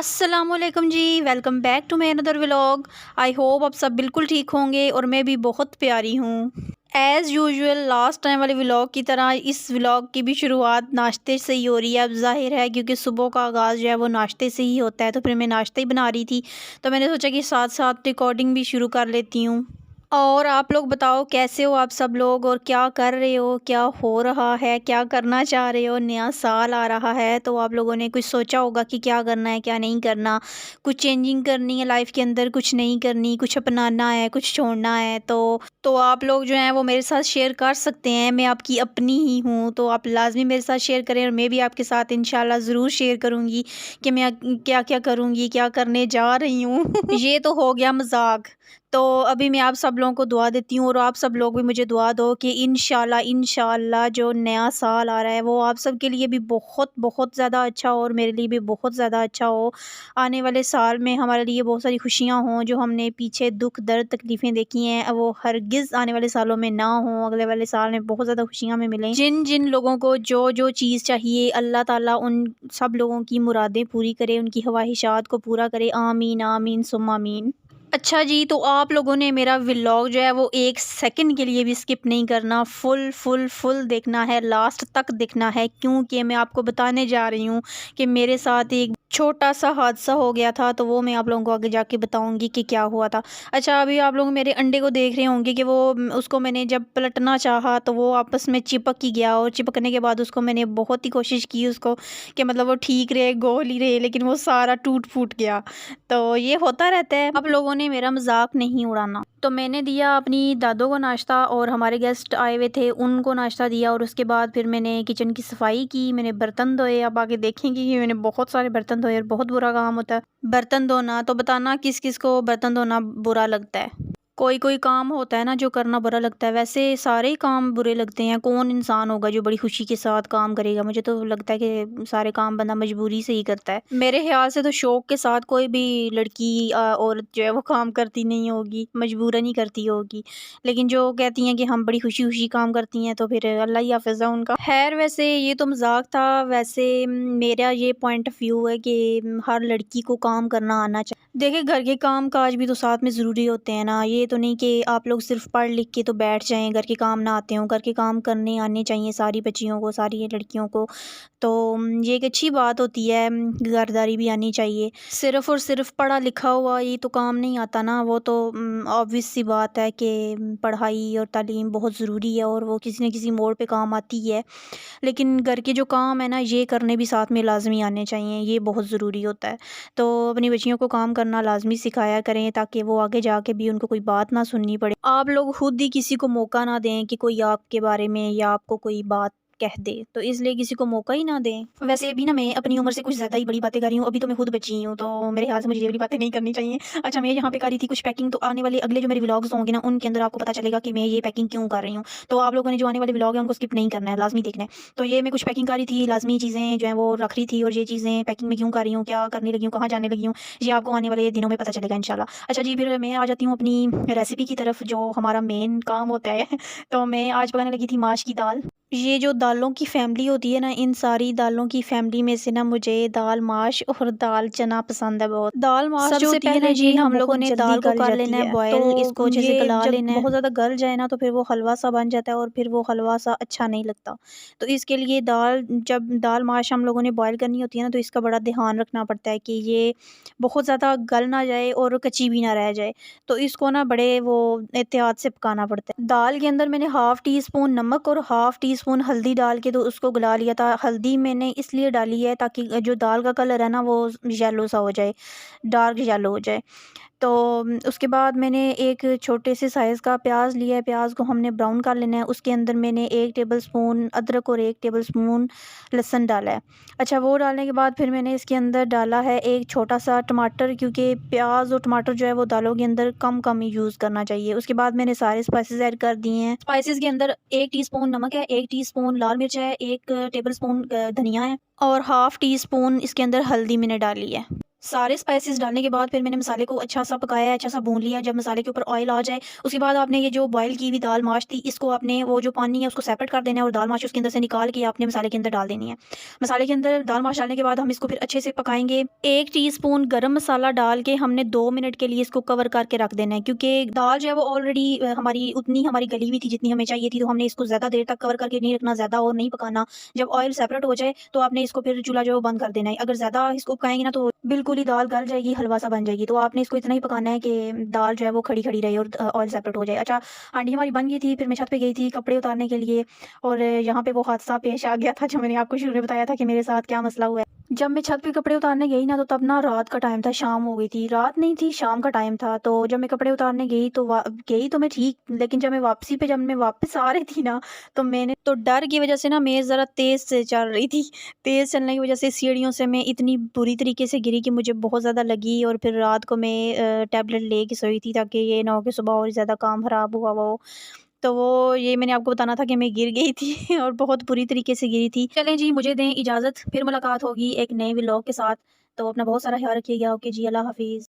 अस्सलामुअलैकुम जी, welcome back to my another vlog. I hope आप सब बिल्कुल ठीक होंगे और मैं भी बहुत प्यारी हूँ। एज़ यूजुअल लास्ट टाइम वाले व्लॉग की तरह इस व्लॉग की भी शुरुआत नाश्ते से ही हो रही है। अब ज़ाहिर है क्योंकि सुबह का आगाज़ जो है वो नाश्ते से ही होता है, तो फिर मैं नाश्ता ही बना रही थी, तो मैंने सोचा कि साथ साथ रिकॉर्डिंग भी शुरू कर लेती हूँ। और आप लोग बताओ कैसे हो आप सब लोग, और क्या कर रहे हो, क्या हो रहा है, क्या करना चाह रहे हो। नया साल आ रहा है तो आप लोगों ने कुछ सोचा होगा कि क्या करना है क्या नहीं करना, कुछ चेंजिंग करनी है लाइफ के अंदर, कुछ नहीं करनी, कुछ अपनाना है, कुछ छोड़ना है। तो आप लोग जो हैं वो मेरे साथ शेयर कर सकते हैं। मैं आपकी अपनी ही हूँ, तो आप लाजमी मेरे साथ शेयर करें और मैं भी आपके साथ इंशाल्लाह ज़रूर शेयर करूँगी कि मैं क्या क्या करूँगी, क्या करने जा रही हूँ। ये तो हो गया मजाक। तो अभी मैं आप सब लोगों को दुआ देती हूँ और आप सब लोग भी मुझे दुआ दो कि इंशाल्लाह इंशाल्लाह जो नया साल आ रहा है वो आप सब के लिए भी बहुत बहुत ज़्यादा अच्छा हो और मेरे लिए भी बहुत ज़्यादा अच्छा हो। आने वाले साल में हमारे लिए बहुत सारी खुशियाँ हों, जो हमने पीछे दुख दर्द तकलीफ़ें देखी हैं अब वो हरगिज़ आने वाले सालों में ना हों। अगले वाले साल में बहुत ज़्यादा खुशियाँ हमें मिलें। जिन जिन लोगों को जो जो चीज़ चाहिए अल्लाह ताला उन सब लोगों की मुरादें पूरी करे, उनकी ख्वाहिशात को पूरा करे। आमीन आमीन सुम्मा आमीन। अच्छा जी, तो आप लोगों ने मेरा व्लॉग जो है वो 1 सेकंड के लिए भी स्किप नहीं करना, फुल फुल फुल देखना है, लास्ट तक देखना है, क्योंकि मैं आपको बताने जा रही हूँ कि मेरे साथ एक छोटा-सा हादसा हो गया था, तो वो मैं आप लोगों को आगे जाके बताऊँगी कि क्या हुआ था। अच्छा, अभी आप लोग मेरे अंडे को देख रहे होंगे कि वो उसको मैंने जब पलटना चाहा तो वो आपस में चिपक ही गया, और चिपकने के बाद उसको मैंने बहुत ही कोशिश की उसको कि मतलब वो ठीक रहे, गोल ही रहे, लेकिन वो सारा टूट-फूट गया। तो ये होता रहता है, आप लोगों ने मेरा मजाक नहीं उड़ाना। तो मैंने दिया अपनी दादों को नाश्ता और हमारे गेस्ट आए हुए थे उनको नाश्ता दिया, और उसके बाद फिर मैंने किचन की सफाई की, मैंने बर्तन धोए। अब आगे देखेंगे कि मैंने बहुत सारे बर्तन धोए और बहुत बुरा काम होता है बर्तन धोना। तो बताना किस किस को बर्तन धोना बुरा लगता है। कोई कोई काम होता है ना जो करना बुरा लगता है, वैसे सारे ही काम बुरे लगते हैं। कौन इंसान होगा जो बड़ी खुशी के साथ काम करेगा। मुझे तो लगता है कि सारे काम बंदा मजबूरी से ही करता है। मेरे ख्याल से तो शौक के साथ कोई भी लड़की औरत जो है वो काम करती नहीं होगी, मजबूरन ही करती होगी। लेकिन जो कहती हैं कि हम बड़ी खुशी खुशी काम करती हैं, तो फिर अल्लाह ही हाफ़िज़ उनका। खैर वैसे ये तो मजाक था। वैसे मेरा ये पॉइंट ऑफ व्यू है कि हर लड़की को काम करना आना चाहिए। देखिए, घर के काम काज भी तो साथ में ज़रूरी होते हैं ना। ये तो नहीं कि आप लोग सिर्फ पढ़ लिख के तो बैठ जाएं, घर के काम ना आते हों। घर के काम करने आने चाहिए सारी बच्चियों को, सारी लड़कियों को। तो ये एक अच्छी बात होती है, घरदारी भी आनी चाहिए। सिर्फ़ और सिर्फ पढ़ा लिखा हुआ ये तो काम नहीं आता ना। वो तो ऑब्वियस सी बात है कि पढ़ाई और तालीम बहुत ज़रूरी है और वो किसी न किसी मोड़ पे काम आती है। लेकिन घर के जो काम है ना ये करने भी साथ में लाज़मी आने चाहिए, ये बहुत ज़रूरी होता है। तो अपनी बच्चियों को काम करना लाज़मी सिखाया करें, ताकि वो आगे जाके भी उनको कोई बात ना सुननी पड़े। आप लोग खुद ही किसी को मौका ना दें कि कोई आपके बारे में या आपको कोई बात कह दे, तो इसलिए किसी को मौका ही ना दें। वैसे अभी ना मैं अपनी उम्र से कुछ ज़्यादा ही बड़ी बातें कर रही हूँ। अभी तो मैं खुद बच्ची ही हूँ, तो मेरे ख्याल से मुझे ये वाली बातें नहीं करनी चाहिए। अच्छा, मैं यहाँ पे कर रही थी कुछ पैकिंग, तो आने वाले अगले जो मेरे व्लॉग्स होंगे ना उनके अंदर आपको पता चलेगा कि मैं ये पैकिंग क्यों कर रही हूँ। तो आप लोगों ने जो आने वाले व्लॉग है उनको स्किप नहीं करना है, लाज़मी देखना है। तो ये मैं कुछ पैकिंग कर रही थी, लाज़मी चीज़ें जो हैं वो रख रही थी, और ये चीज़ें पैकिंग में क्यों कर रही हूँ, क्या करने लगी हूँ, कहाँ जाने लगी हूँ, ये आपको आने वाले दिनों में पता चलेगा इंशाल्लाह। अच्छा जी, फिर मैं आ जाती हूँ अपनी रेसिपी की तरफ, जो हमारा मेन काम होता है। तो मैं आज पकाने लगी थी माश की दाल। ये जो दालों की फैमिली होती है ना, इन सारी दालों की फैमिली में से ना मुझे दाल माश और दाल चना पसंद है बहुत। दाल माश जो होती है ना, जी हम लोगों ने दाल को कर लेना है बॉयल, इसको अच्छे से गला लेना है। बहुत ज़्यादा गल जाए ना तो फिर वो हलवा सा बन जाता है और फिर वो हलवा सा अच्छा नहीं लगता। तो इसके लिए जब दाल माश हम लोगों ने बॉयल करनी होती है ना, तो इसका बड़ा ध्यान रखना पड़ता है कि ये बहुत ज़्यादा गल ना जाए और कच्ची भी ना रह जाए। तो इसको ना बड़े वो एहतियात से पकाना पड़ता है। दाल के अंदर मैंने हाफ़ टी स्पून नमक और हाफ़ टी स्पून हल्दी डाल के तो उसको गला लिया था। हल्दी मैंने इसलिए डाली है ताकि जो दाल का कलर है ना वो येलो सा हो जाए, डार्क येलो हो जाए। तो उसके बाद मैंने एक छोटे से साइज़ का प्याज लिया है, प्याज को हमने ब्राउन कर लेना है। उसके अंदर मैंने 1 टेबलस्पून अदरक और 1 टेबलस्पून लहसुन डाला है। अच्छा, वो डालने के बाद फिर मैंने इसके अंदर डाला है एक छोटा-सा टमाटर, क्योंकि प्याज और टमाटर जो है वो दालों के अंदर कम-कम ही यूज़ करना चाहिए। उसके बाद मैंने सारे स्पाइसेस ऐड कर दिए हैं। स्पाइसेस के अंदर 1 टीस्पून नमक है, 1 टीस्पून लाल मिर्च है, 1 टेबलस्पून धनिया है और हाफ़ टी स्पून इसके अंदर हल्दी मैंने डाली है। सारे स्पाइसेस डालने के बाद फिर मैंने मसाले को अच्छा सा पकाया, अच्छा सा भून लिया। जब मसाले के ऊपर ऑयल आ जाए, उसके बाद आपने ये जो बॉयल की हुई दाल माश थी, इसको आपने वो जो पानी है उसको सेपरेट कर देना है और दाल माश उसके अंदर से निकाल के आपने मसाले के अंदर डाल देनी है। मसाले के अंदर दाल माश डालने के बाद हम इसको फिर अच्छे से पकाएँगे। 1 टीस्पून गरम मसाला डाल के हमने 2 मिनट के लिए इसको कवर करके रख देना है, क्योंकि दाल जो है वो ऑलरेडी हमारी उतनी हमारी गली हुई थी जितनी हमें चाहिए थी, तो हमने इसको ज़्यादा देर तक कवर करके नहीं रखना, ज़्यादा और नहीं पकाना। जब ऑयल सेपरेट हो जाए तो आपने इसको फिर चूल्हा जो है वो बंद कर देना है। अगर ज़्यादा इसको पकाएँगे ना तो बिल्कुल ही दाल गल जाएगी, हलवा-सा बन जाएगी। तो आपने इसको इतना ही पकाना है कि दाल जो है वो खड़ी-खड़ी रहे और ऑयल सेपरेट हो जाए। अच्छा, हांडी हमारी बन गई थी, फिर मैं छत पे गई थी कपड़े उतारने के लिए और यहाँ पे वो हादसा पेश आ गया था जो मैंने आपको शुरू में बताया था कि मेरे साथ क्या मसला हुआ है। जब मैं छत पे कपड़े उतारने गई ना तो तब ना रात का टाइम था, शाम हो गई थी। रात नहीं थी, शाम का टाइम था। तो जब मैं कपड़े उतारने गई तो मैं ठीक, लेकिन जब मैं वापस आ रही थी ना तो मैंने तो डर की वज़ह से ना मैं ज़रा तेज़ से चल रही थी। तेज़ चलने की वज़ह से सीढ़ियों से मैं इतनी बुरी तरीके से गिरी कि मुझे बहुत ज़्यादा लगी और फिर रात को मैं टैबलेट लेके सोई थी ताकि ये ना हो कि सुबह और ज़्यादा काम ख़राब हुआ वो। तो वो ये मैंने आपको बताना था कि मैं गिर गई थी और बहुत बुरी तरीके से गिरी थी। चलें जी, मुझे दें इजाज़त, फिर मुलाकात होगी एक नए व्लॉग के साथ। तो अपना बहुत सारा ख़्याल रखिएगा। ओके जी, अल्लाह हाफ़िज़।